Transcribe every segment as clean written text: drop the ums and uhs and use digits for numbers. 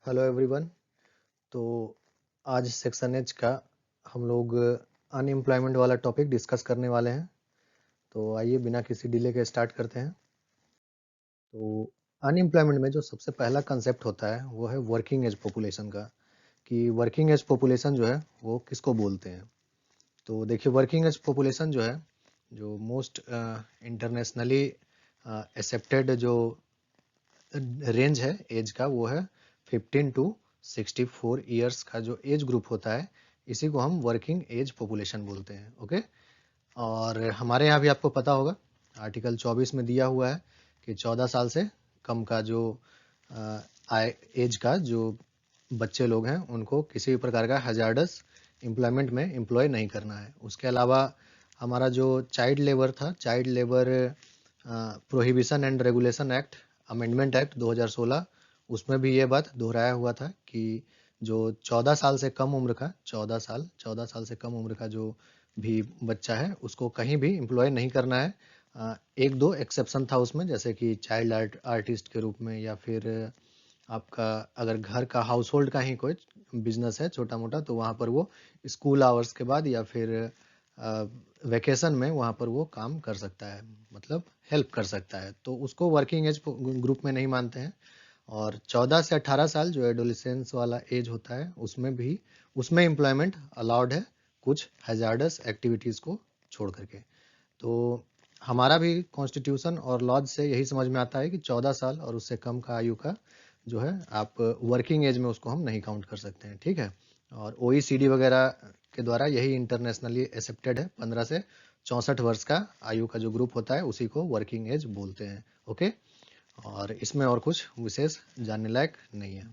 Hello everyone. तो आज section H का हम लोग अनएम्प्लॉयमेंट वाला टॉपिक डिस्कस करने वाले हैं। तो आइए बिना किसी डिले के स्टार्ट करते हैं। तो अनएम्प्लॉयमेंट में जो सबसे पहला कंसेप्ट होता है वो है वर्किंग एज पॉपुलेशन का, कि वर्किंग एज पॉपुलेशन जो है वो किसको बोलते हैं। तो देखिए, वर्किंग एज पॉपुलेशन जो है, जो मोस्ट इंटरनेशनली एक्सेप्टेड जो रेंज है एज का, वो है 15 टू 64 ईयर्स का जो एज ग्रुप होता है, इसी को हम वर्किंग एज पॉपुलेशन बोलते हैं। ओके। और हमारे यहाँ भी आपको पता होगा, आर्टिकल 24 में दिया हुआ है कि 14 साल से कम का जो एज का जो बच्चे लोग हैं उनको किसी भी प्रकार का हजार्डस एम्प्लॉयमेंट में एम्प्लॉय नहीं करना है। उसके अलावा हमारा जो चाइल्ड लेबर था, child labour prohibition and regulation act, amendment act 2016, उसमें भी ये बात दोहराया हुआ था कि जो 14 साल से कम उम्र का 14 साल से कम उम्र का जो भी बच्चा है उसको कहीं भी एम्प्लॉय नहीं करना है। एक दो एक्सेप्शन था उसमें, जैसे कि चाइल्ड आर्टिस्ट के रूप में, या फिर आपका अगर घर का हाउस होल्ड का ही कोई बिजनेस है छोटा मोटा, तो वहाँ पर वो स्कूल आवर्स के बाद या फिर वेकेशन में वहाँ पर वो काम कर सकता है, मतलब हेल्प कर सकता है, तो उसको वर्किंग एज ग्रुप में नहीं मानते हैं। और 14 से 18 साल जो एडोलिसेंस वाला एज होता है उसमें भी, उसमें एम्प्लॉयमेंट अलाउड है, कुछ हैजार्डस एक्टिविटीज़ को छोड़ करके। तो हमारा भी कॉन्स्टिट्यूशन और लॉज से यही समझ में आता है कि 14 साल और उससे कम का आयु का जो है, आप वर्किंग एज में उसको हम नहीं काउंट कर सकते हैं। ठीक है। और OECD वगैरह के द्वारा यही इंटरनेशनली एक्सेप्टेड है, 15 से 64 वर्ष का आयु का जो ग्रुप होता है उसी को वर्किंग एज बोलते हैं। ओके। और इसमें और कुछ विशेष जानने लायक नहीं है।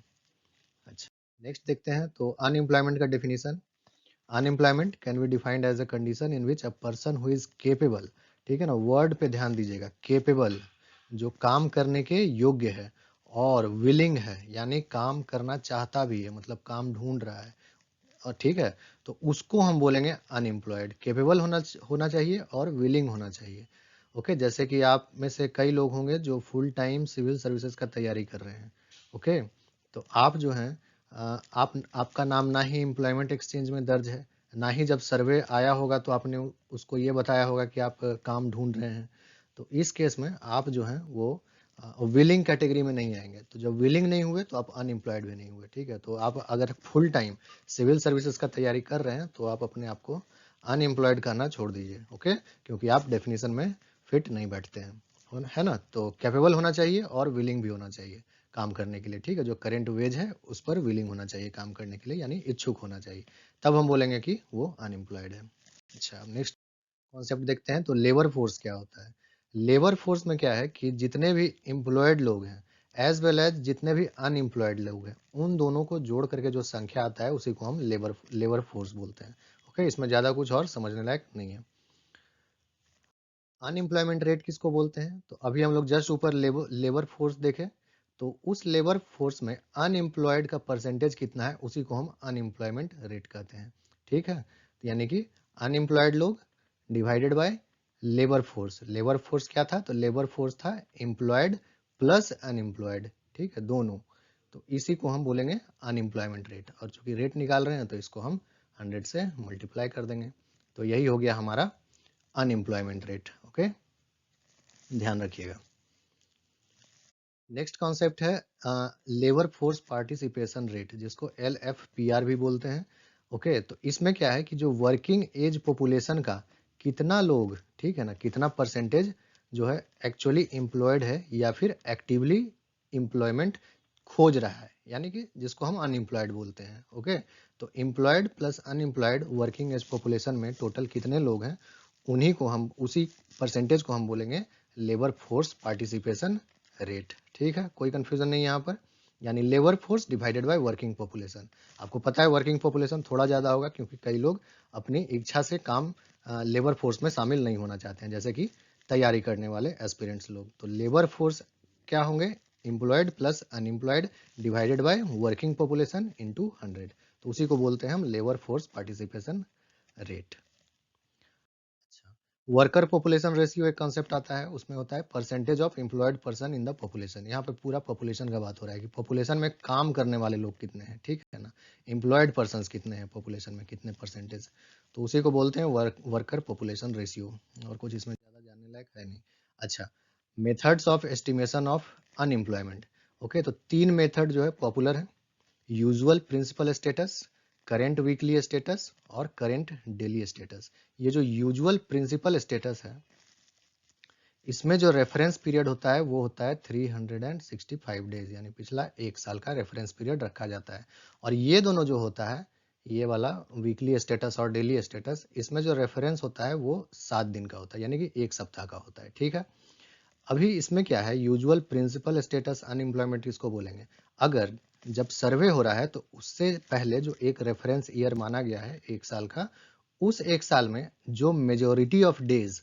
अच्छा, नेक्स्ट देखते हैं। तो अनएम्प्लॉयमेंट का definition: unemployment can be defined as a condition in which a person who is capable, ठीक है ना, वर्ड पे ध्यान दीजिएगा, केपेबल, जो काम करने के योग्य है, और विलिंग है, यानी काम करना चाहता भी है, मतलब काम ढूंढ रहा है, और ठीक है, तो उसको हम बोलेंगे अनएम्प्लॉयड। केपेबल होना होना चाहिए और विलिंग होना चाहिए। ओके। जैसे कि आप में से कई लोग होंगे जो फुल टाइम सिविल सर्विसेज का तैयारी कर रहे हैं। ओके। तो आप जो हैं, आप आपका नाम ना ही एम्प्लॉयमेंट एक्सचेंज में दर्ज है, ना ही जब सर्वे आया होगा तो आपने उसको ये बताया होगा कि आप काम ढूंढ रहे हैं। तो इस केस में आप जो हैं वो विलिंग कैटेगरी में नहीं आएंगे। तो जब विलिंग नहीं हुए तो आप अनएम्प्लॉयड भी नहीं हुए। ठीक है। तो आप अगर फुल टाइम सिविल सर्विसेज का तैयारी कर रहे हैं तो आप अपने आप को अनएम्प्लॉयड करना छोड़ दीजिए। ओके। क्योंकि आप डेफिनेशन में फिट नहीं बैठते हैं, है ना। तो कैपेबल होना चाहिए और विलिंग भी होना चाहिए काम करने के लिए। ठीक है। जो करेंट वेज है उस पर विलिंग होना चाहिए काम करने के लिए, यानी इच्छुक होना चाहिए, तब हम बोलेंगे कि वो अनएम्प्लॉयड है। अच्छा, नेक्स्ट कॉन्सेप्ट देखते हैं। तो लेबर फोर्स क्या होता है। लेबर फोर्स में क्या है कि जितने भी एम्प्लॉयड लोग हैं एज वेल एज जितने भी अनएम्प्लॉयड लोग हैं, उन दोनों को जोड़ करके जो संख्या आता है उसी को हम लेबर फोर्स बोलते हैं। ओके। इसमें ज़्यादा कुछ और समझने लायक नहीं है। अनएम्प्लॉयमेंट रेट किसको बोलते हैं, तो अभी हम लोग जस्ट ऊपर लेबर फोर्स देखे, तो उस लेबर फोर्स में अनएम्प्लॉयड का परसेंटेज कितना है उसी को हम अनएम्प्लॉयमेंट रेट कहते हैं। ठीक है। तो यानी कि अनएम्प्लॉयड लोग divided by labour force. Labour force क्या था, तो लेबर फोर्स था एम्प्लॉयड प्लस अनएम्प्लॉयड, ठीक है, दोनों। तो इसी को हम बोलेंगे अनएम्प्लॉयमेंट रेट, और चूंकि रेट निकाल रहे हैं तो इसको हम 100 से मल्टीप्लाई कर देंगे। तो यही हो गया हमारा अनएम्प्लॉयमेंट रेट। ओके, ध्यान रखिएगा। नेक्स्ट कॉन्सेप्ट है लेबर फोर्स पार्टिसिपेशन रेट, जिसको LFPR भी बोलते हैं। ओके। तो इसमें क्या है कि जो वर्किंग एज पॉपुलेशन का कितना लोग, ठीक है ना, कितना परसेंटेज जो है एक्चुअली एम्प्लॉयड है या फिर एक्टिवली एम्प्लॉयमेंट खोज रहा है, यानी कि जिसको हम अनएम्प्लॉयड बोलते हैं। ओके। तो employed plus unemployed working age population में टोटल कितने लोग हैं, उन्हीं को हम, उसी परसेंटेज को हम बोलेंगे लेबर फोर्स पार्टिसिपेशन रेट। ठीक है, कोई कंफ्यूजन नहीं यहाँ पर। यानी labour force divided by working population. आपको पता है वर्किंग पॉपुलेशन थोड़ा ज़्यादा होगा क्योंकि कई लोग अपनी इच्छा से काम लेबर फोर्स में शामिल नहीं होना चाहते हैं, जैसे कि तैयारी करने वाले एस्पिरेंट्स लोग। तो लेबर फोर्स क्या होंगे, employed plus unemployed divided by working population into 100। तो उसी को बोलते हैं हम लेबर फोर्स पार्टिसिपेशन रेट। अच्छा, वर्कर पॉपुलेशन रेशियो एक कॉन्सेप्ट आता है, उसमें होता है percentage of employed person in the population. यहाँ पे पूरा पॉपुलेशन का बात हो रहा है कि पॉपुलेशन में काम करने वाले लोग कितने हैं, ठीक है ना, एम्प्लॉयड पर्सन कितने हैं पॉपुलेशन में, कितने परसेंटेज, तो उसी को बोलते हैं वर्कर पॉपुलेशन रेशियो। और कुछ इसमें ज़्यादा जानने लायक है नहीं। अच्छा, methods of estimation of unemployment. Okay, तो 3 मेथड जो है पॉपुलर है, usual principal status, current weekly status और करेंट डेली स्टेटस। ये जो यूजुअल प्रिंसिपल स्टेटस है, इसमें जो रेफरेंस पीरियड होता है वो होता है 365 डेज, यानी पिछला 1 साल का रेफरेंस पीरियड रखा जाता है। और ये दोनों जो होता है, ये वाला वीकली स्टेटस और डेली स्टेटस, इसमें जो रेफरेंस होता है वो 7 दिन का होता है, यानी कि 1 सप्ताह का होता है, ठीक है। अभी इसमें क्या है, यूजुअल प्रिंसिपल स्टेटस अनएम्प्लॉयमेंट किसको बोलेंगे, अगर जब सर्वे हो रहा है तो उससे पहले जो एक रेफरेंस ईयर माना गया है 1 साल का, उस 1 साल में जो मेजोरिटी ऑफ डेज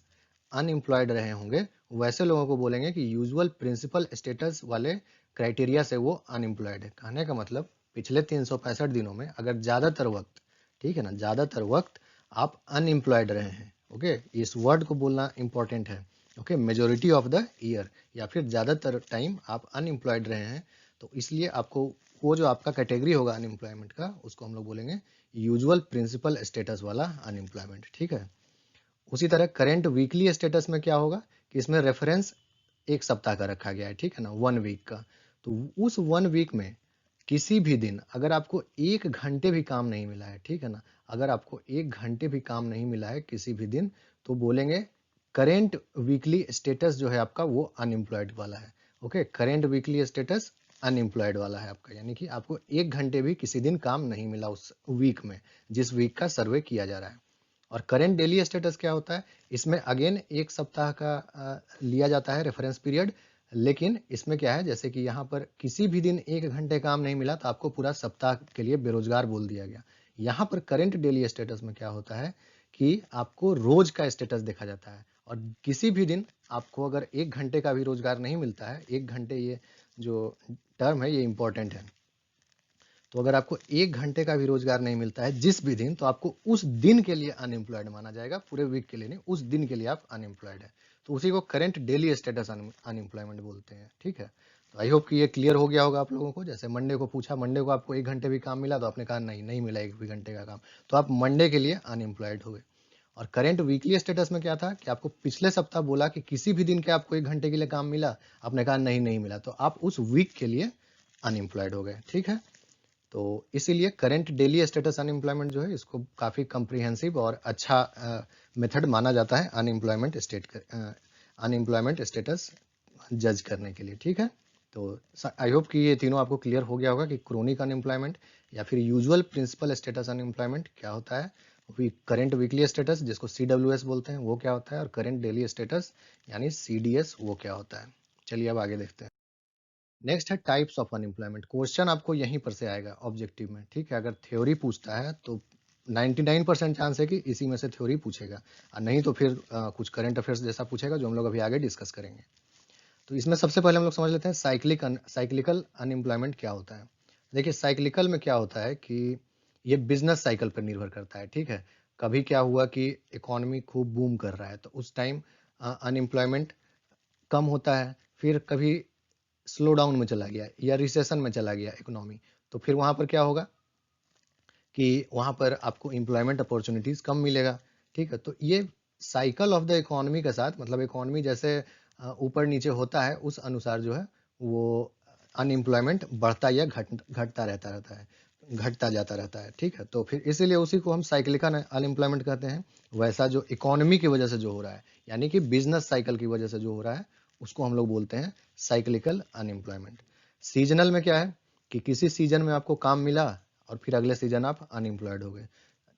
अनएम्प्लॉयड रहे होंगे, वैसे लोगों को बोलेंगे कि यूजुअल प्रिंसिपल स्टेटस वाले क्राइटेरिया से वो अनएम्प्लॉयड है। कहने का मतलब पिछले 365 दिनों में अगर ज़्यादातर वक्त, ठीक है ना, ज़्यादातर वक्त आप अनएम्प्लॉयड रहे हैं, ओके, इस वर्ड को बोलना इंपॉर्टेंट है, okay, majority of the year, या फिर ज़्यादातर टाइम आप अनएम्प्लॉयड रहे हैं, तो इसलिए आपको वो जो आपका कैटेगरी होगा अनएम्प्लॉयमेंट का, उसको हम लोग बोलेंगे यूजुअल प्रिंसिपल स्टेटस वाला अनएम्प्लॉयमेंट, ठीक है। उसी तरह करेंट वीकली स्टेटस में क्या होगा कि इसमें रेफरेंस 1 सप्ताह का रखा गया है, ठीक है ना, 1 वीक का। तो उस 1 वीक में किसी भी दिन अगर आपको 1 घंटे भी काम नहीं मिला है, ठीक है ना, अगर आपको 1 घंटे भी काम नहीं मिला है किसी भी दिन, तो बोलेंगे करेंट वीकली स्टेटस जो है आपका वो अनएम्प्लॉयड वाला है। Okay, current weekly status unemployed वाला है आपका, यानी कि आपको 1 घंटे भी किसी दिन काम नहीं मिला उस वीक में, जिस वीक का सर्वे किया जा रहा है। और करेंट डेली स्टेटस क्या होता है, इसमें अगेन 1 सप्ताह का लिया जाता है रेफरेंस पीरियड, लेकिन इसमें क्या है, जैसे कि यहाँ पर किसी भी दिन 1 घंटे काम नहीं मिला तो आपको पूरा सप्ताह के लिए बेरोजगार बोल दिया गया। यहाँ पर करेंट डेली स्टेटस में क्या होता है कि आपको रोज का स्टेटस देखा जाता है, और किसी भी दिन आपको अगर 1 घंटे का भी रोजगार नहीं मिलता है, 1 घंटे ये जो टर्म है ये इंपॉर्टेंट है, तो अगर आपको 1 घंटे का भी रोजगार नहीं मिलता है जिस भी दिन, तो आपको उस दिन के लिए अनएम्प्लॉयड माना जाएगा, पूरे वीक के लिए नहीं, उस दिन के लिए आप अनएम्प्लॉयड है, तो उसी को करंट डेली स्टेटस अनएम्प्लॉयमेंट बोलते हैं, ठीक है। तो आई होप कि ये क्लियर हो गया होगा आप लोगों को। जैसे मंडे को पूछा, मंडे को आपको 1 घंटे भी काम मिला तो आपने कहा नहीं, नहीं मिला 1 भी घंटे का काम, तो आप मंडे के लिए अनएम्प्लॉयड हो गए। और करेंट वीकली स्टेटस में क्या था कि आपको पिछले सप्ताह बोला कि किसी भी दिन के आपको 1 घंटे के लिए काम मिला, आपने कहा नहीं, नहीं मिला, तो आप उस वीक के लिए अनएम्प्लॉयड हो गए, ठीक है। तो इसीलिए करंट डेली स्टेटस अनएम्प्लॉयमेंट जो है, इसको काफ़ी कम्प्रीहेंसिव और अच्छा मेथड माना जाता है अनएम्प्लॉयमेंट स्टेटस जज करने के लिए, ठीक है। तो आई होप कि ये तीनों आपको क्लियर हो गया होगा कि क्रोनिक अनएम्प्लॉयमेंट या फिर यूजुअल प्रिंसिपल स्टेटस अनएम्प्लॉयमेंट क्या होता है, करंट वीकली स्टेटस जिसको CWS बोलते हैं वो क्या होता है, और करंट डेली स्टेटस यानी CDS वो क्या होता है। चलिए अब आगे देखते हैं। नेक्स्ट है टाइप्स ऑफ अनएम्प्लॉयमेंट। क्वेश्चन आपको यहीं पर से आएगा ऑब्जेक्टिव में, ठीक है। अगर थ्योरी पूछता है तो 99% चांस है कि इसी में से थ्योरी पूछेगा, और नहीं तो फिर कुछ करंट अफेयर्स जैसा पूछेगा जो हम लोग अभी आगे डिस्कस करेंगे। तो इसमें सबसे पहले हम लोग समझ लेते हैं साइक्लिकल अनएम्प्लॉयमेंट क्या होता है। देखिए साइक्लिकल में क्या होता है कि ये बिजनेस साइकिल पर निर्भर करता है, ठीक है। कभी क्या हुआ कि इकोनॉमी खूब बूम कर रहा है तो उस टाइम अनएम्प्लॉयमेंट कम होता है, फिर कभी स्लो डाउन में चला गया या रिसेशन में चला गया इकोनॉमी, तो फिर वहां पर क्या होगा कि वहां पर आपको एम्प्लॉयमेंट अपॉर्चुनिटीज कम मिलेगा, ठीक है। तो ये साइकिल ऑफ द इकोनॉमी के साथ, मतलब इकोनॉमी जैसे ऊपर नीचे होता है उस अनुसार जो है वो अनएम्प्लॉयमेंट बढ़ता या घटता रहता है, घटता जाता रहता है, ठीक है। तो फिर इसीलिए उसी को हम साइक्लिकल अनएम्प्लॉयमेंट कहते हैं। वैसा जो इकोनॉमी की वजह से जो हो रहा है, यानी कि बिजनेस साइकिल की वजह से जो हो रहा है, उसको हम लोग बोलते हैं साइक्लिकल अनएम्प्लॉयमेंट। सीजनल में क्या है कि किसी सीजन में आपको काम मिला और फिर अगले सीजन आप अनएम्प्लॉयड हो गए,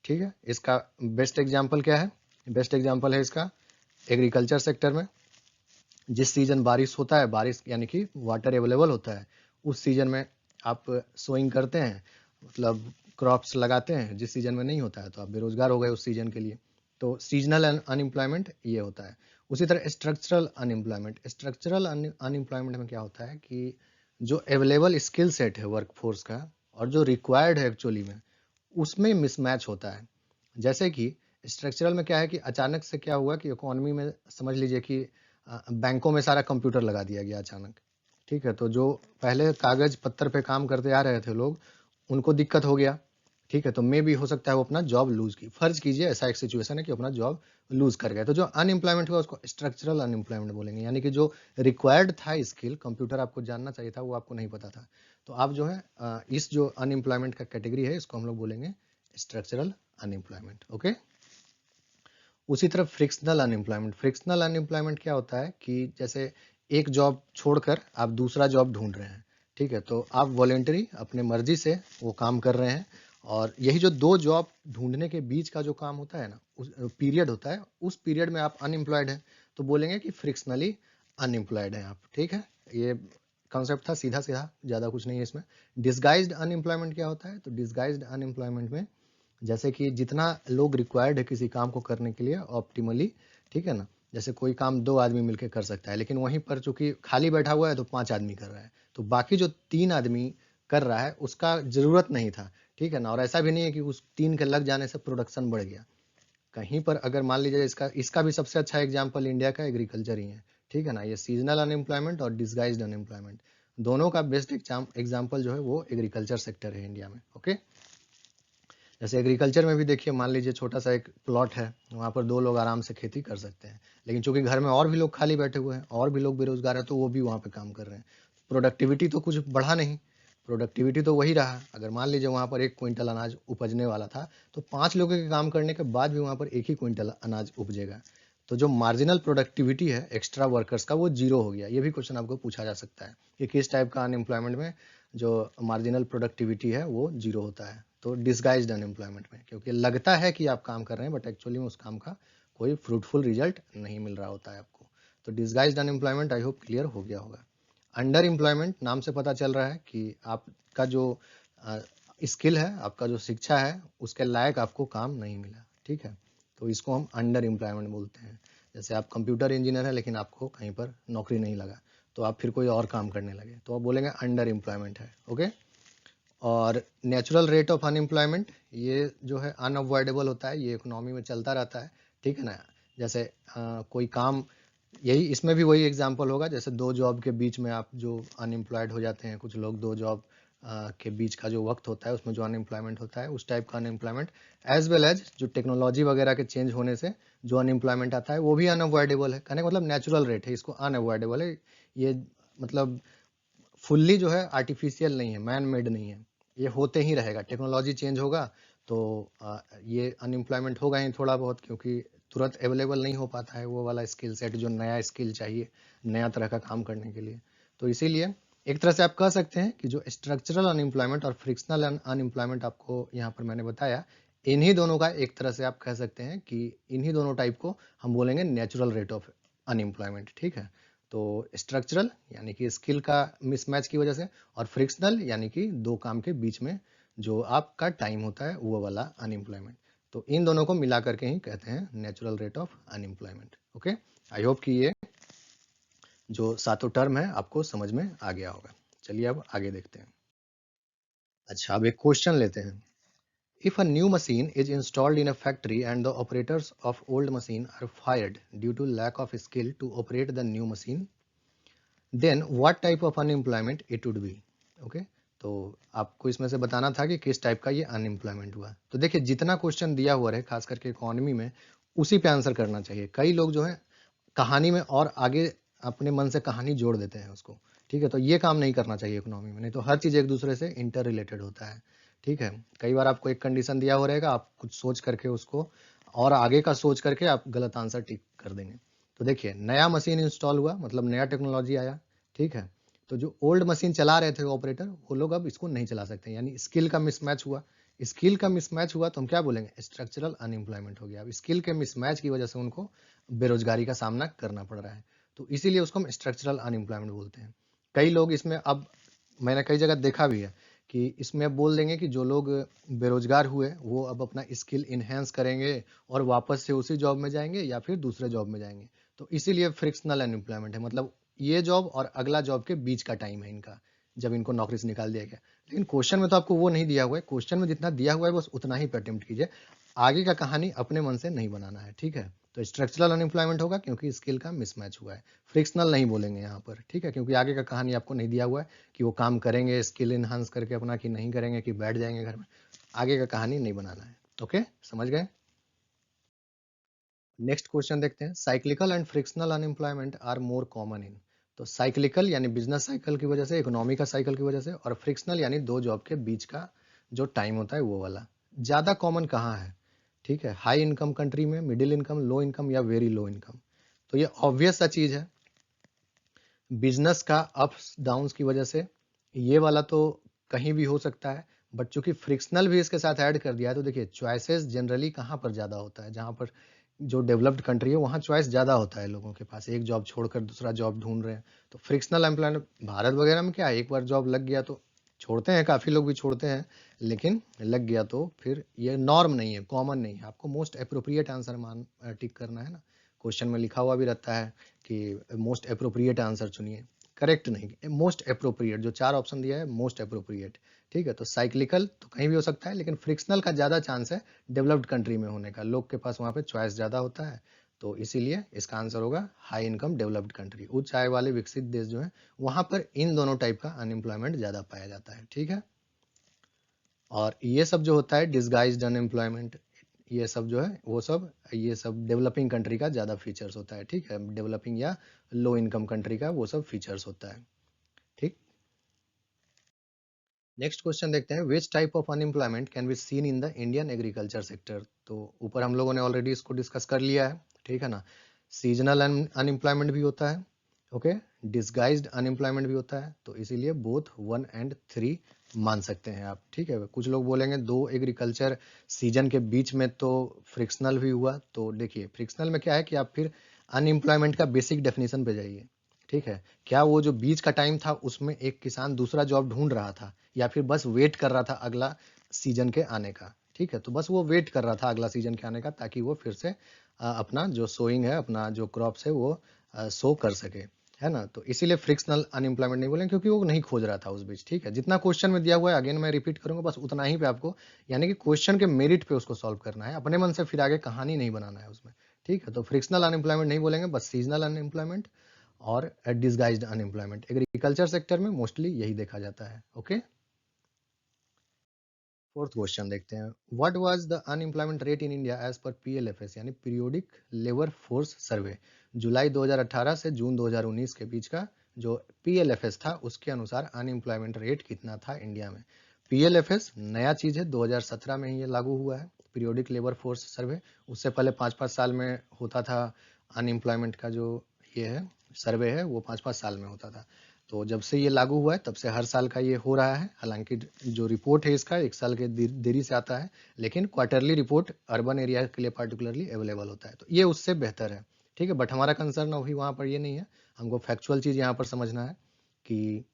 ठीक है। इसका बेस्ट एग्जांपल क्या है, बेस्ट एग्जांपल है इसका एग्रीकल्चर सेक्टर में। जिस सीजन बारिश होता है, बारिश यानी कि वाटर अवेलेबल होता है, उस सीजन में आप सोइंग करते हैं, मतलब क्रॉप्स लगाते हैं। जिस सीजन में नहीं होता है तो आप बेरोजगार हो गए उस सीजन के लिए। तो सीजनल अनएम्प्लॉयमेंट ये होता है। उसी तरह स्ट्रक्चरल अनएम्प्लॉयमेंट में क्या होता है कि जो अवेलेबल स्किल सेट है वर्कफोर्स का और जो रिक्वायर्ड है एक्चुअली में, उसमें मिसमैच होता है। जैसे कि स्ट्रक्चरल में क्या है कि अचानक से क्या हुआ कि इकोनॉमी में समझ लीजिए कि बैंकों में सारा कंप्यूटर लगा दिया गया अचानक, ठीक है। तो जो पहले कागज पत्थर पे काम करते आ रहे थे लोग, उनको दिक्कत हो गया, ठीक है। तो मे भी हो सकता है वो अपना जॉब लूज की, फर्ज कीजिए ऐसा एक सिचुएशन है कि अपना जॉब लूज कर गए, तो जो अनएम्प्लॉयमेंट हुआ उसको स्ट्रक्चरल अनएम्प्लॉयमेंट बोलेंगे, यानी कि जो रिक्वायर्ड था स्किल, कंप्यूटर आपको जानना चाहिए था, वो आपको नहीं पता था। तो आप जो है इस जो अनएम्प्लॉयमेंट का कैटेगरी है इसको हम लोग बोलेंगे स्ट्रक्चरल अनएम्प्लॉयमेंट। ओके, उसी तरह फ्रिक्शनल अनएम्प्लॉयमेंट, फ्रिक्शनल अनएम्प्लॉयमेंट क्या होता है कि जैसे एक जॉब छोड़कर आप दूसरा जॉब ढूंढ रहे हैं, ठीक है। तो आप वॉलेंटरी अपने मर्जी से वो काम कर रहे हैं, और यही जो दो जॉब ढूंढने के बीच का जो काम होता है ना, उस पीरियड होता है, उस पीरियड में आप अनएम्प्लॉयड हैं, तो बोलेंगे कि फ्रिक्शनली अनएम्प्लॉयड हैं आप, ठीक है। ये कॉन्सेप्ट था, सीधा सीधा, ज़्यादा कुछ नहीं है इसमें। डिसगाइज्ड अनएम्प्लॉयमेंट क्या होता है, तो डिसगाइज्ड अनएम्प्लॉयमेंट में जैसे कि जितना लोग रिक्वायर्ड है किसी काम को करने के लिए ऑप्टिमली, ठीक है ना, जैसे कोई काम 2 आदमी मिलकर कर सकता है, लेकिन वहीं पर चूंकि खाली बैठा हुआ है तो 5 आदमी कर रहा है, तो बाकी जो 3 आदमी कर रहा है उसका जरूरत नहीं था, ठीक है ना। और ऐसा भी नहीं है कि उस 3 के लग जाने से प्रोडक्शन बढ़ गया कहीं पर। अगर मान लीजिए इसका इसका भी सबसे अच्छा एग्जाम्पल इंडिया का एग्रीकल्चर ही है, ठीक है ना। ये सीजनल अनएम्प्लॉयमेंट और डिसगाइज्ड अनएम्प्लॉयमेंट दोनों का बेस्ट एग्जाम्पल जो है वो एग्रीकल्चर सेक्टर है इंडिया में। ओके, जैसे एग्रीकल्चर में भी देखिए, मान लीजिए छोटा सा एक प्लॉट है, वहाँ पर 2 लोग आराम से खेती कर सकते हैं, लेकिन चूंकि घर में और भी लोग खाली बैठे हुए हैं, और भी लोग बेरोजगार है, तो वो भी वहाँ पे काम कर रहे हैं। प्रोडक्टिविटी तो कुछ बढ़ा नहीं, प्रोडक्टिविटी तो वही रहा। अगर मान लीजिए वहाँ पर 1 क्विंटल अनाज उपजने वाला था, तो 5 लोगों के काम करने के बाद भी वहाँ पर 1 ही क्विंटल अनाज उपजेगा। तो जो मार्जिनल प्रोडक्टिविटी है एक्स्ट्रा वर्कर्स का, वो जीरो हो गया। ये भी क्वेश्चन आपको पूछा जा सकता है कि किस टाइप का अनएम्प्लॉयमेंट में जो मार्जिनल प्रोडक्टिविटी है वो जीरो होता है। तो डिसगाइज्ड अनएम्प्लॉयमेंट में, क्योंकि लगता है कि आप काम कर रहे हैं बट एक्चुअली में उस काम का कोई फ्रूटफुल रिजल्ट नहीं मिल रहा होता है आपको। तो disguised unemployment I hope clear हो गया होगा। अंडर एम्प्लॉयमेंट, नाम से पता चल रहा है कि आपका जो स्किल है, आपका जो शिक्षा है, उसके लायक आपको काम नहीं मिला, ठीक है। तो इसको हम अंडर एम्प्लॉयमेंट बोलते हैं। जैसे आप कंप्यूटर इंजीनियर है लेकिन आपको कहीं पर नौकरी नहीं लगा, तो आप फिर कोई और काम करने लगे, तो आप बोलेंगे अंडर एम्प्लॉयमेंट है। ओके, और नेचुरल रेट ऑफ अनएम्प्लॉयमेंट, ये जो है अनअवॉइडेबल होता है, ये इकोनॉमी में चलता रहता है, ठीक है ना। जैसे कोई काम, यही इसमें भी वही एग्जांपल होगा, जैसे 2 जॉब के बीच में आप जो अनएम्प्लॉयड हो जाते हैं, कुछ लोग 2 जॉब के बीच का जो वक्त होता है उसमें जो अनएम्प्लॉयमेंट होता है, उस टाइप का अनएम्प्लॉयमेंट, एज वेल एज जो टेक्नोलॉजी वगैरह के चेंज होने से जो अनएम्प्लॉयमेंट आता है वो भी अनअवॉइडेबल है। कहने का मतलब नेचुरल रेट है, इसको अनअवॉइडेबल है। ये मतलब फुल्ली जो है आर्टिफिशियल नहीं है, मैन मेड नहीं है, ये होते ही रहेगा। टेक्नोलॉजी चेंज होगा तो ये अनएम्प्लॉयमेंट होगा ही थोड़ा बहुत, क्योंकि तुरंत अवेलेबल नहीं हो पाता है वो वाला स्किल सेट, जो नया स्किल चाहिए नया तरह का काम करने के लिए। तो इसीलिए एक तरह से आप कह सकते हैं कि जो स्ट्रक्चरल अनएम्प्लॉयमेंट और फ्रिक्शनल अनएम्प्लॉयमेंट आपको यहाँ पर मैंने बताया, इन्हीं दोनों का एक तरह से आप कह सकते हैं कि इन्हीं दोनों टाइप को हम बोलेंगे नेचुरल रेट ऑफ अनएम्प्लॉयमेंट, ठीक है। तो स्ट्रक्चरल यानी कि स्किल का मिसमैच की वजह से, और फ्रिक्शनल यानी कि दो काम के बीच में जो आपका टाइम होता है वो वाला अनएम्प्लॉयमेंट। तो इन दोनों को मिला करके ही कहते हैं natural rate of unemployment. Okay, I hope कि ये जो सातों टर्म है आपको समझ में आ गया होगा। चलिए अब आगे देखते हैं। अच्छा, अब एक क्वेश्चन लेते हैं। If a new machine is installed in a factory and the operators of old machine are fired due to lack of skill to operate the new machine, then what type of unemployment it would be? Okay, तो आपको इसमें से बताना था कि किस type का ये अनएम्प्लॉयमेंट हुआ। तो देखिए, जितना क्वेश्चन दिया हुआ है खास करके इकोनॉमी में, उसी पे आंसर करना चाहिए। कई लोग जो है कहानी में और आगे अपने मन से कहानी जोड़ देते हैं उसको, ठीक है। तो ये काम नहीं करना चाहिए इकोनॉमी में, नहीं तो हर चीज एक दूसरे से इंटर रिलेटेड होता है, ठीक है। कई बार आपको एक कंडीशन दिया हुआ रहेगा, आप कुछ सोच करके उसको और आगे का सोच करके आप गलत आंसर टिक कर देंगे। तो देखिए, नया मशीन इंस्टॉल हुआ मतलब नया टेक्नोलॉजी आया, ठीक है। तो जो ओल्ड मशीन चला रहे थे ऑपरेटर, वो लोग अब इसको नहीं चला सकते, यानी स्किल का मिसमैच हुआ। स्किल का मिसमैच हुआ तो हम क्या बोलेंगे, स्ट्रक्चरल अनएम्प्लॉयमेंट हो गया। अब स्किल के मिसमैच की वजह से उनको बेरोजगारी का सामना करना पड़ रहा है, तो इसीलिए उसको हम स्ट्रक्चरल अनएम्प्लॉयमेंट बोलते हैं। कई लोग इसमें, अब मैंने कई जगह देखा भी है कि इसमें अब बोल देंगे कि जो लोग बेरोजगार हुए वो अब अपना स्किल इन्हेंस करेंगे और वापस से उसी जॉब में जाएंगे या फिर दूसरे जॉब में जाएंगे। तो इसीलिए फ्रिक्शनल अनएम्प्लॉयमेंट है, मतलब ये जॉब और अगला जॉब के बीच का टाइम है इनका, जब इनको नौकरी से निकाल दिया गया। लेकिन क्वेश्चन में तो आपको वो नहीं दिया हुआ है, क्वेश्चन में जितना दिया हुआ है बस उतना ही पे अटेम्प्ट कीजिए। आगे का कहानी अपने मन से नहीं बनाना है, ठीक है। तो स्ट्रक्चरल अनएम्प्लॉयमेंट होगा क्योंकि स्किल का मिसमैच हुआ है। फ्रिक्शनल नहीं बोलेंगे यहाँ पर, ठीक है, क्योंकि आगे का कहानी आपको नहीं दिया हुआ है कि वो काम करेंगे स्किल इनहांस करके अपना कि नहीं करेंगे, कि बैठ जाएंगे घर में। आगे का कहानी नहीं बनाना है। ओके, समझ गए। नेक्स्ट क्वेश्चन देखते हैं, cyclical and frictional unemployment are more common in. तो साइक्लिकल यानी बिजनेस साइकिल की वजह से, इकोनॉमी का साइकिल की वजह से, और फ्रिक्शनल यानी दो जॉब के बीच का जो टाइम होता है वो वाला। ज्यादा कॉमन कहाँ है, ठीक है, हाई इनकम कंट्री में, मिडिल इनकम, लो इनकम या वेरी लो इनकम। तो ये ऑब्वियस सा चीज है, बिजनेस का अप्स डाउन्स की वजह से ये वाला तो कहीं भी हो सकता है, बट चूंकि फ्रिक्शनल भी इसके साथ ऐड कर दिया है, तो देखिए चॉइसेस जनरली कहाँ पर ज्यादा होता है, जहां पर जो डेवलप्ड कंट्री है वहाँ चॉइस ज्यादा होता है, लोगों के पास एक जॉब छोड़कर दूसरा जॉब ढूंढ रहे हैं। तो फ्रिक्शनल एम्प्लॉयमेंट भारत वगैरह में क्या है, एक बार जॉब लग गया तो छोड़ते हैं, काफी लोग भी छोड़ते हैं, लेकिन लग गया तो फिर ये नॉर्म नहीं है, कॉमन नहीं है। आपको मोस्ट अप्रोप्रिएट आंसर मान टिक करना है ना, क्वेश्चन में लिखा हुआ भी रहता है कि मोस्ट अप्रोप्रिएट आंसर चुनिए, करेक्ट नहीं, मोस्ट अप्रोप्रिएट, जो चार ऑप्शन दिया है मोस्ट अप्रोप्रिएट, ठीक है। तो साइक्लिकल तो कहीं भी हो सकता है, लेकिन फ्रिक्शनल का ज्यादा चांस है डेवलप्ड कंट्री में होने का, लोग के पास वहां पे चॉइस ज्यादा होता है, तो इसीलिए इसका आंसर होगा हाई इनकम डेवलप्ड कंट्री, उच्च आय वाले विकसित देश जो है वहां पर इन दोनों टाइप का अनएम्प्लॉयमेंट ज्यादा पाया जाता है, ठीक है। और ये सब जो होता है डिसगाइज्ड अनएम्प्लॉयमेंट, ये सब जो है वो सब, ये सब डेवलपिंग कंट्री का ज्यादा फीचर्स होता है, ठीक है, डेवलपिंग या लो इनकम कंट्री का वो सब फीचर्स होता है, ठीक। नेक्स्ट क्वेश्चन देखते हैं, which type of unemployment can be seen in the Indian agriculture sector. तो ऊपर हम लोगों ने ऑलरेडी इसको डिस्कस कर लिया है, ठीक है ना। सीजनल अनएम्प्लॉयमेंट भी होता है, ओके, डिसगाइज्ड अनएम्प्लॉयमेंट भी होता है, तो इसीलिए बोथ 1 एंड 3 मान सकते हैं आप, ठीक है। कुछ लोग बोलेंगे दो एग्रीकल्चर सीजन के बीच में तो फ्रिक्शनल भी हुआ, तो देखिए फ्रिक्शनल में क्या है कि आप फिर अनएम्प्लॉयमेंट का बेसिक डेफिनेशन पे जाइए, ठीक है। क्या वो जो बीच का टाइम था उसमें एक किसान दूसरा जॉब ढूंढ रहा था, या फिर बस वेट कर रहा था अगला सीजन के आने का, ठीक है। तो बस वो वेट कर रहा था अगला सीजन के आने का, ताकि वो फिर से अपना जो सोइंग है, अपना जो क्रॉप्स है वो सो कर सके, है ना। तो इसीलिए फ्रिक्शनल अनएम्प्लॉयमेंट नहीं बोलेंगे, क्योंकि वो नहीं खोज रहा था उस बीच, ठीक है। जितना क्वेश्चन में दिया हुआ है अगेन मैं रिपीट करूंगा, बस उतना ही पे आपको, यानी कि क्वेश्चन के मेरिट पे उसको सॉल्व करना है, अपने मन से फिर आगे कहानी नहीं बनाना है उसमें, ठीक है। तो फ्रिक्शनल अनएम्प्लॉयमेंट नहीं बोलेंगे, बस सीजनल अनएम्प्लॉयमेंट और डिसगाइज्ड अनएम्प्लॉयमेंट, एग्रीकल्चर सेक्टर में मोस्टली यही देखा जाता है, ओके। फोर्थ क्वेश्चन देखते हैं, what was the unemployment rate in India as per PLFS, यानी periodic labour force survey, July 2018 से जून 2019 के बीच का जो पीएलएफएस था उसके अनुसार अनएम्प्लॉयमेंट रेट कितना था इंडिया में। पीएलएफएस नया चीज है, 2017 में ही ये लागू हुआ है, पीरियोडिक लेबर फोर्स सर्वे। उससे पहले 5-5 साल में होता था अनएम्प्लॉयमेंट का जो ये है सर्वे है, वो 5-5 साल में होता था। तो जब से ये लागू हुआ है तब से हर साल का ये हो रहा है, हालांकि जो रिपोर्ट है इसका 1 साल के देरी से आता है, लेकिन क्वार्टरली रिपोर्ट अर्बन एरिया के लिए पार्टिकुलरली अवेलेबल होता है, तो ये उससे बेहतर है, ठीक है। बट हमारा कंसर्न अभी वहां पर ये नहीं है, हमको फैक्चुअल चीज यहाँ पर समझना है कि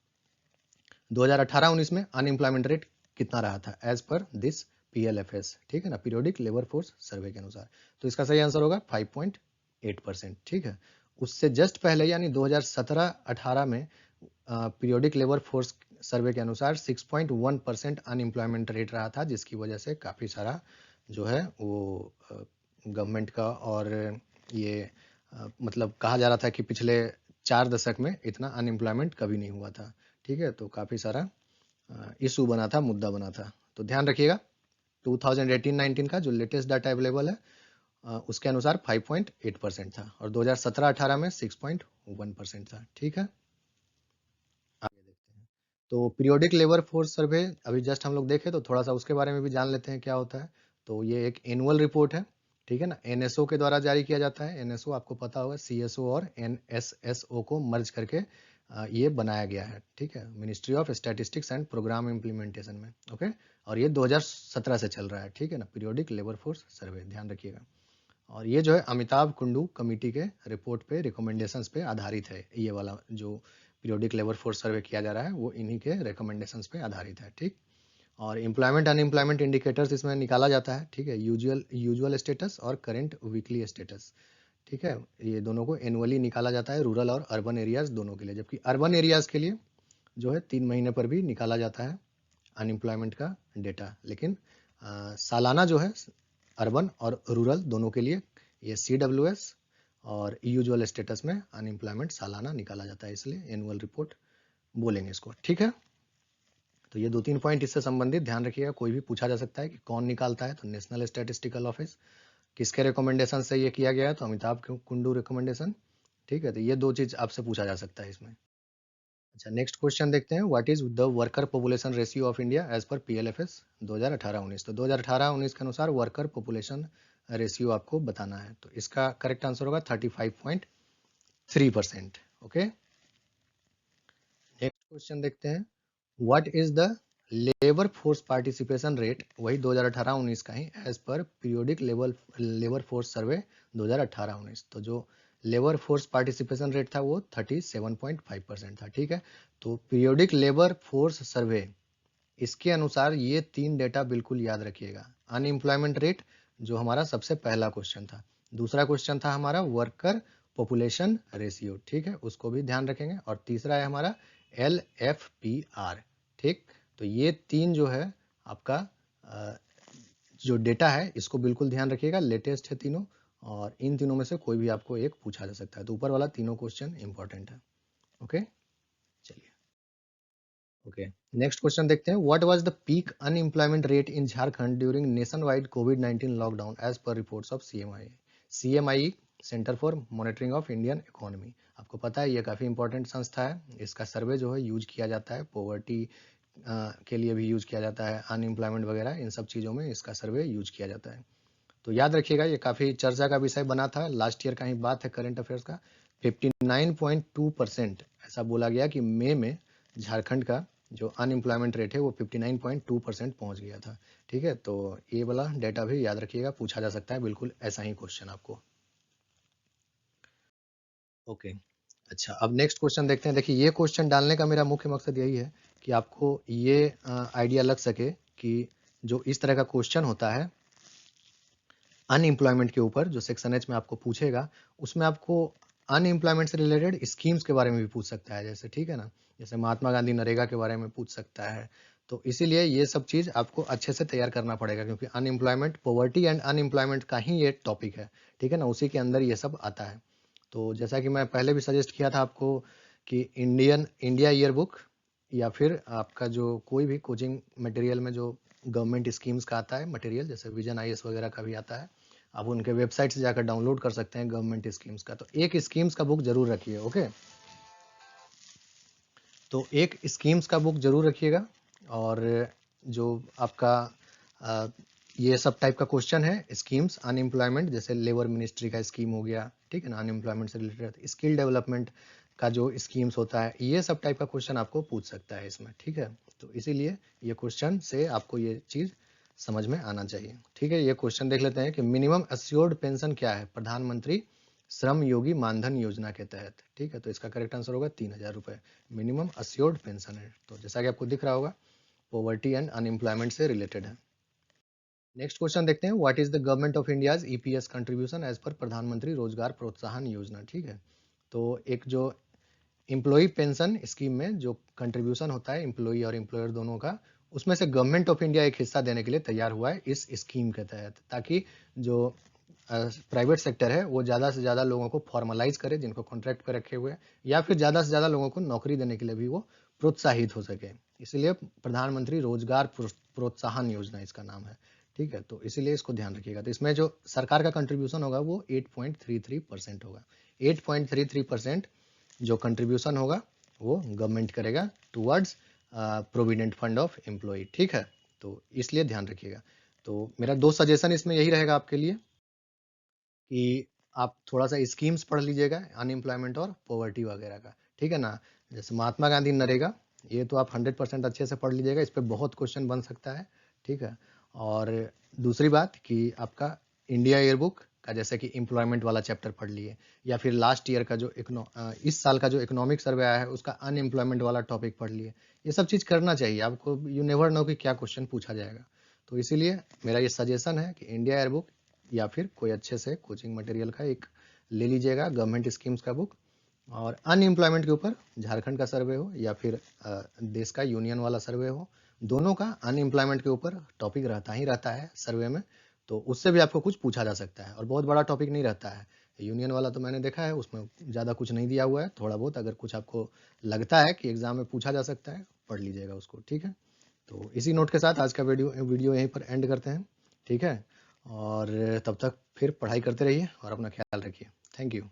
2018-19 में अनएम्प्लॉयमेंट रेट कितना रहा था एज पर दिस पीएलएफएस, ठीक है ना, पीरियोडिक लेबर फोर्स सर्वे के अनुसार। तो इसका सही आंसर होगा 5.8%, ठीक है। उससे जस्ट पहले यानी 2017-18 में पीरियोडिक लेबर फोर्स सर्वे के अनुसार 6.1% अनएम्प्लॉयमेंट रेट रहा था, जिसकी वजह से काफी सारा जो है वो गवर्नमेंट का और ये मतलब कहा जा रहा था कि पिछले 4 दशक में इतना अनएम्प्लॉयमेंट कभी नहीं हुआ था, ठीक है। तो काफी सारा इशू बना था, मुद्दा बना था, तो ध्यान रखिएगा। 2018-19 का जो लेटेस्ट डाटा अवेलेबल है उसके अनुसार 5.8% था, और 2017-18 में 6.1% था, ठीक है। आगे देखते हैं, तो पीरियोडिक लेबर फोर्स सर्वे अभी जस्ट हम लोग देखे, तो थोड़ा सा उसके बारे में भी जान लेते हैं क्या होता है। तो ये एक एनुअल रिपोर्ट है, ठीक है ना, एनएसओ के द्वारा जारी किया जाता है। एनएसओ आपको पता होगा, सीएसओ और एनएसएसओ को मर्ज करके ये बनाया गया है, ठीक है, ministry of statistics and programme implementation में, ओके। और ये 2017 से चल रहा है, ठीक है ना, पीरियोडिक लेबर फोर्स सर्वे, ध्यान रखिएगा। और ये जो है अमिताभ कुंडू कमेटी के रिपोर्ट पे, रिकमेंडेशंस पे आधारित है, ये वाला जो पीरियोडिक लेबर फोर्स सर्वे किया जा रहा है वो इन्हीं के रिकमेंडेशंस पे आधारित है, ठीक। और एम्प्लॉयमेंट अनएम्प्लॉयमेंट इंडिकेटर्स इसमें निकाला जाता है, ठीक है, यूजुअल स्टेटस और करंट वीकली स्टेटस, ठीक है। ये दोनों को एनुअली निकाला जाता है, रूरल और अर्बन एरियाज दोनों के लिए, जबकि अर्बन एरियाज के लिए जो है 3 महीने पर भी निकाला जाता है अनएम्प्लॉयमेंट का डेटा, लेकिन सालाना जो है अर्बन और रूरल दोनों के लिए ये CWS और यूजुअल स्टेटस में अनएम्प्लॉयमेंट सालाना निकाला जाता है, इसलिए एनुअल रिपोर्ट बोलेंगे इसको, ठीक है। तो ये 2-3 पॉइंट इससे संबंधित ध्यान रखिएगा, कोई भी पूछा जा सकता है कि कौन निकालता है, तो नेशनल स्टैटिस्टिकल ऑफिस। किसके रिकमेंडेशन से ये किया गया है, तो अमिताभ कुंडू रिकमेंडेशन, ठीक है। तो ये 2 चीज आपसे पूछा जा सकता है इसमें। अच्छा, नेक्स्ट क्वेश्चन देखते हैं, what is the worker population ratio of India as per PLFS 2018-19। तो 2018-19 के अनुसार वर्कर पॉपुलेशन रेशियो आपको बताना है, तो इसका करेक्ट आंसर होगा 35.3%। ओके, नेक्स्ट क्वेश्चन देखते हैं, what is the labour force participation rate, वही 2018-19 का ही, as per periodic labour force survey 2018-19। तो जो लेबर फोर्स पार्टिसिपेशन रेट था वो 37.5% था, ठीक है। तो पीरियोडिक लेबर फोर्स सर्वे, इसके अनुसार ये 3 डेटा बिल्कुल याद रखिएगा। अनएम्प्लॉयमेंट रेट जो हमारा सबसे पहला क्वेश्चन था, दूसरा क्वेश्चन था हमारा वर्कर पॉपुलेशन रेशियो, ठीक है, उसको भी ध्यान रखेंगे, और तीसरा है हमारा LFPR, ठीक। तो ये 3 जो है आपका जो डेटा है इसको बिल्कुल ध्यान रखिएगा, लेटेस्ट है तीनों, और इन तीनों में से कोई भी आपको एक पूछा जा सकता है, तो ऊपर वाला तीनों क्वेश्चन इंपॉर्टेंट है। ओके, चलिए, ओके, नेक्स्ट क्वेश्चन देखते हैं, what was the peak unemployment rate in Jharkhand during nationwide कोविड-19 lockdown as per reports of CMI centre for monitoring of Indian economy. आपको पता है ये काफी इंपॉर्टेंट संस्था है, इसका सर्वे जो है यूज किया जाता है, पॉवर्टी के लिए भी यूज किया जाता है, अनएम्प्लॉयमेंट वगैरह इन सब चीजों में इसका सर्वे यूज किया जाता है। तो याद रखिएगा ये काफी चर्चा का विषय बना था, लास्ट ईयर का ही बात है, करंट अफेयर्स का। 59.2% ऐसा बोला गया कि मई में झारखंड का जो अनएम्प्लॉयमेंट रेट है वो 59.2% पहुंच गया था, ठीक है। तो ये वाला डेटा भी याद रखिएगा, पूछा जा सकता है बिल्कुल ऐसा ही क्वेश्चन आपको। ओके, अच्छा, अब नेक्स्ट क्वेश्चन देखते हैं। देखिए, ये क्वेश्चन डालने का मेरा मुख्य मकसद यही है कि आपको ये आइडिया लग सके कि जो इस तरह का क्वेश्चन होता है अनएम्प्लॉयमेंट के ऊपर, जो सेक्शन एच में आपको पूछेगा, उसमें आपको अनएम्प्लॉयमेंट से रिलेटेड स्कीम्स के बारे में भी पूछ सकता है, जैसे, ठीक है ना, जैसे महात्मा गांधी नरेगा के बारे में पूछ सकता है। तो इसीलिए ये सब चीज आपको अच्छे से तैयार करना पड़ेगा, क्योंकि अनएम्प्लॉयमेंट, पॉवर्टी एंड अनएम्प्लॉयमेंट का ही ये टॉपिक है, ठीक है ना, उसी के अंदर ये सब आता है। तो जैसा कि मैं पहले भी सजेस्ट किया था आपको कि इंडिया ईयर बुक या फिर आपका जो कोई भी कोचिंग मटेरियल में जो गवर्नमेंट स्कीम्स का आता है मटेरियल, जैसे विजन IAS वगैरह का भी आता है, आप उनके वेबसाइट से जाकर डाउनलोड कर सकते हैं गवर्नमेंट स्कीम्स का। तो एक स्कीम्स का बुक जरूर रखिए, ओके। तो एक स्कीम्स का बुक जरूर रखिएगा, और जो आपका अ, ये सब टाइप का क्वेश्चन है, स्कीम्स, अनएम्प्लॉयमेंट, जैसे लेबर मिनिस्ट्री का स्कीम हो गया, ठीक है ना, अनएम्प्लॉयमेंट से रिलेटेड, स्किल डेवलपमेंट का जो स्कीम्स होता है, ये सब टाइप का क्वेश्चन आपको पूछ सकता है इसमें, ठीक है। तो इसीलिए ये क्वेश्चन से आपको ये चीज समझ में आना चाहिए, ठीक है। ये क्वेश्चन देख लेते हैं कि मिनिमम अस्योर्ड पेंशन क्या है प्रधानमंत्री श्रम योगी मानधन योजना के तहत, ठीक है। तो इसका करेक्ट आंसर होगा 3,000 रुपए मिनिमम अस्योर्ड पेंशन है। तो जैसा कि आपको दिख रहा होगा, पॉवर्टी एंड अनएम्प्लॉयमेंट से रिलेटेड है। नेक्स्ट क्वेश्चन देखते हैं, what is the government of India's EPS contribution as per प्रधानमंत्री रोजगार प्रोत्साहन योजना, ठीक है। तो एक जो एम्प्लॉय पेंशन स्कीम में जो कंट्रीब्यूशन होता है एम्प्लॉय और एम्प्लॉयर दोनों का, उसमें से गवर्नमेंट ऑफ इंडिया एक हिस्सा देने के लिए तैयार हुआ है इस स्कीम के तहत, ताकि जो प्राइवेट सेक्टर है वो ज़्यादा से ज़्यादा लोगों को फॉर्मलाइज करे, जिनको कॉन्ट्रैक्ट पे रखे हुए हैं, या फिर ज़्यादा से ज़्यादा लोगों को नौकरी देने के लिए भी वो प्रोत्साहित हो सके। इसलिए प्रधानमंत्री रोजगार प्रोत्साहन योजना इसका नाम है, ठीक है। तो इसीलिए इसको ध्यान रखिएगा। तो इसमें जो सरकार का कंट्रीब्यूशन होगा वो 8.33% होगा। 8.33% जो कंट्रीब्यूशन होगा वो गवर्नमेंट करेगा towards provident fund of employ, ठीक है। तो इसलिए ध्यान रखिएगा। तो मेरा 2 सजेशन इसमें यही रहेगा आपके लिए कि आप थोड़ा सा स्कीम्स पढ़ लीजिएगा अनएम्प्लॉयमेंट और पॉवर्टी वगैरह का, ठीक है ना। जैसे महात्मा गांधी नरेगा, ये तो आप 100% अच्छे से पढ़ लीजिएगा, इस पर बहुत क्वेश्चन बन सकता है, ठीक है। और दूसरी बात कि आपका इंडिया ईयर बुक का जैसे कि एम्प्लॉयमेंट वाला चैप्टर पढ़ लिए, या फिर लास्ट ईयर का जो इस साल का जो इकोनॉमिक सर्वे आया है उसका अनएम्प्लॉयमेंट वाला टॉपिक पढ़ लिए। ये सब चीज़ करना चाहिए आपको, यू नेवर नो कि क्या क्वेश्चन पूछा जाएगा। तो इसीलिए मेरा ये सजेशन है कि इंडिया ईयर बुक या फिर कोई अच्छे से कोचिंग मटेरियल का एक ले लीजिएगा, गवर्नमेंट स्कीम्स का बुक, और अनएम्प्लॉयमेंट के ऊपर झारखंड का सर्वे हो या फिर देश का यूनियन वाला सर्वे हो, दोनों का अनएम्प्लॉयमेंट के ऊपर टॉपिक रहता ही रहता है सर्वे में। तो उससे भी आपको कुछ पूछा जा सकता है और बहुत बड़ा टॉपिक नहीं रहता है। यूनियन वाला तो मैंने देखा है, उसमें ज़्यादा कुछ नहीं दिया हुआ है, थोड़ा बहुत अगर कुछ आपको लगता है कि एग्जाम में पूछा जा सकता है, पढ़ लीजिएगा उसको, ठीक है। तो इसी नोट के साथ आज का वीडियो यहीं पर एंड करते हैं, ठीक है। और तब तक फिर पढ़ाई करते रहिए और अपना ख्याल रखिए। Thank you.